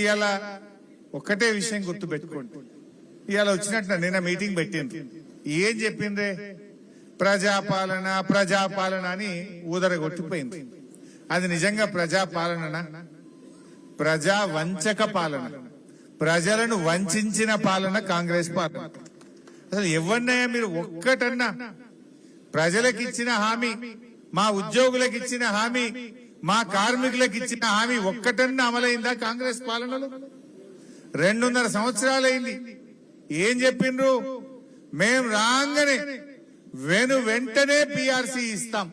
ఇవాళ ఒక్కటే విషయం గుర్తుపెట్టుకోండి. ఇవాళ వచ్చినట్టు నిన్న మీటింగ్ పెట్టింది. ఏం చెప్పిండ్రే? ప్రజాపాలన ప్రజాపాలన అని ఊదరగొట్టిపోయింది. అది నిజంగా ప్రజాపాలన? ప్రజా వంచక పాలన, ప్రజలను వంచిన పాలన కాంగ్రెస్ పాలన. అసలు ఎవరినయ్యా మీరు ఒక్కటన్నా ప్రజలకు ఇచ్చిన హామీ, మా ఉద్యోగులకు ఇచ్చిన హామీ, మా కార్మికులకు ఇచ్చిన హామీ ఒక్కటన్నా అమలైందా కాంగ్రెస్ పాలనలో? 2.5 సంవత్సరాలైంది. ఏం చెప్పిండ్రు? మేం రాగానే వెంటనే పిఆర్సీ ఇస్తాం,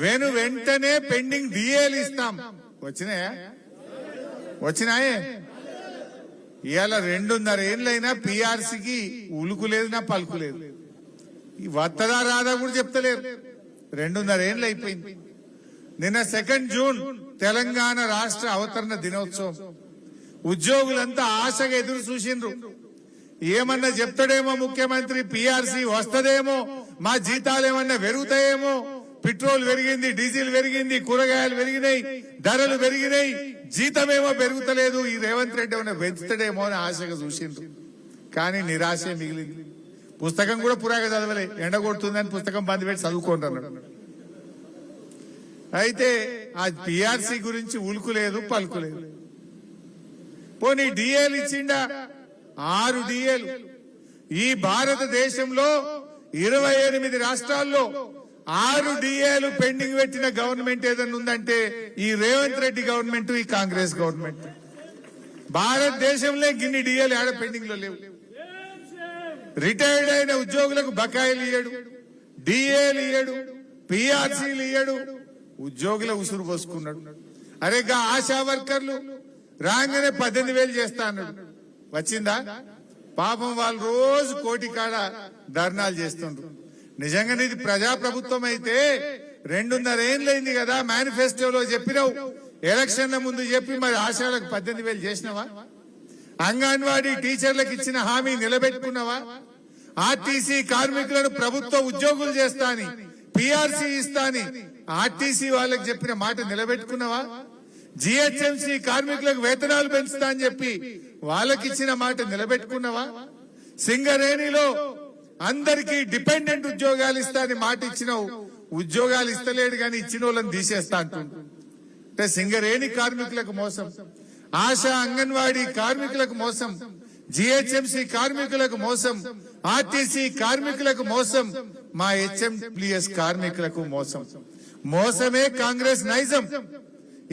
వెంటనే పెండింగ్ డిఏలు ఇస్తాం. వచ్చినాయే? ఇవాళ 2.5 ఏళ్ళైనా పిఆర్సీకి ఉలుకు లేదు, నా పలుకు లేదు. వత్తదా రాదా కూడా చెప్తలేరు. 2.5 ఏళ్ళు అయిపోయింది. నిన్న 2 జూన్ తెలంగాణ రాష్ట్ర అవతరణ దినోత్సవం. ఉద్యోగులంతా ఆశగా ఎదురు చూసిండ్రు. ఏమన్నా చెప్తాడేమో ముఖ్యమంత్రి, పిఆర్సీ వస్తదేమో, మా జీతాలు ఏమన్నా పెరుగుతాయేమో. పెట్రోల్ పెరిగింది, డీజిల్ పెరిగింది, కూరగాయలు పెరిగినాయి, ధరలు పెరిగినాయి, జీతమేమో పెరుగుతలేదు. ఈ రేవంత్ రెడ్డి ఏమన్నా పెంచుతాడేమో అని ఆశగా చూసిండ్రు. కానీ నిరాశే మిగిలింది. పుస్తకం కూడా పురాగా చదవలే, ఎండగొడుతుందని పుస్తకం బంద్ పెట్టి చదువుకోండి అన్నాడు. అయితే ఆ పిఆర్సీ గురించి ఉలుకు లేదు, పలుకు లేదు. పోనీ డిఏలు ఇచ్చిండా? 6 డిఏలు. ఈ భారతదేశంలో 28 రాష్ట్రాల్లో 6 డిఏలు పెండింగ్ పెట్టిన గవర్నమెంట్ ఏదైనా ఉందంటే ఈ రేవంత్ రెడ్డి గవర్నమెంట్, ఈ కాంగ్రెస్ గవర్నమెంట్. భారతదేశంలో గిన్ని డిఏలు ఆడ పెండింగ్ లో లేవు. రిటైర్డ్ అయిన ఉద్యోగులకు బకాయిలు ఇయ్యడు, డిఏలు ఇయ్యడు, పిఆర్సీలు ఇయ్యడు. ఉద్యోగుల ఉసురు పోసుకున్నాడు. అరేగా ఆశా వర్కర్లు రాగానే 18,000 చేస్తా అన్నాడు. వచ్చిందా? పాపం వాళ్ళు రోజు కోటి కాడ ధర్నాలు చేస్తుండ్రు. నిజంగా ఇది ప్రజాప్రభుత్వం అయితే 2.5 ఏళ్ళైంది కదా, మేనిఫెస్టోలో చెప్పినావు, ఎలక్షన్ల ముందు చెప్పి మరి ఆశాలకు 18,000 చేసినవా? అంగన్వాడీ టీచర్లకు ఇచ్చిన హామీ నిలబెట్టుకున్నావా? ఆర్టీసీ కార్మికులను ప్రభుత్వ ఉద్యోగులు చేస్తా అని, పిఆర్సీ ఇస్తా అని ఆర్టీసీ వాళ్ళకి చెప్పిన మాట నిలబెట్టుకున్నావా? జిహెచ్ఎంసీ కార్మికులకు వేతనాలు పెంచుతా అని చెప్పి వాళ్ళకి ఇచ్చిన మాట నిలబెట్టుకున్నావా? సింగరేణిలో అందరికీ డిపెండెంట్ ఉద్యోగాలు ఇస్తా అని మాట ఇచ్చినావు. ఉద్యోగాలు ఇస్తలేడు కానీ ఇచ్చిన వాళ్ళని తీసేస్తా అంటుండు. అంటే సింగరేణి కార్మికులకు మోసం, ఆశా అంగన్వాడీ కార్మికులకు మోసం, జిహెచ్ఎంసీ కార్మికులకు మోసం, ఆర్టీసీ కార్మికులకు మోసం, మా హెచ్ఎంప్లిఎస్ కార్మికులకు మోసం. మోసమే కాంగ్రెస్ నైజం.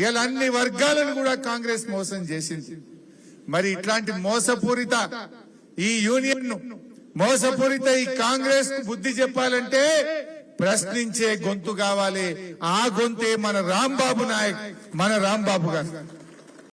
ఇలా అన్ని వర్గాలను కూడా కాంగ్రెస్ మోసం చేసింది. మరి ఇట్లాంటి మోసపూరిత ఈ యూనియన్ ను, మోసపూరిత ఈ కాంగ్రెస్ కు బుద్ధి చెప్పాలంటే ప్రశ్నించే గొంతు కావాలి. ఆ గొంతే మన రాంబాబు నాయక్, మన రాంబాబు గారు.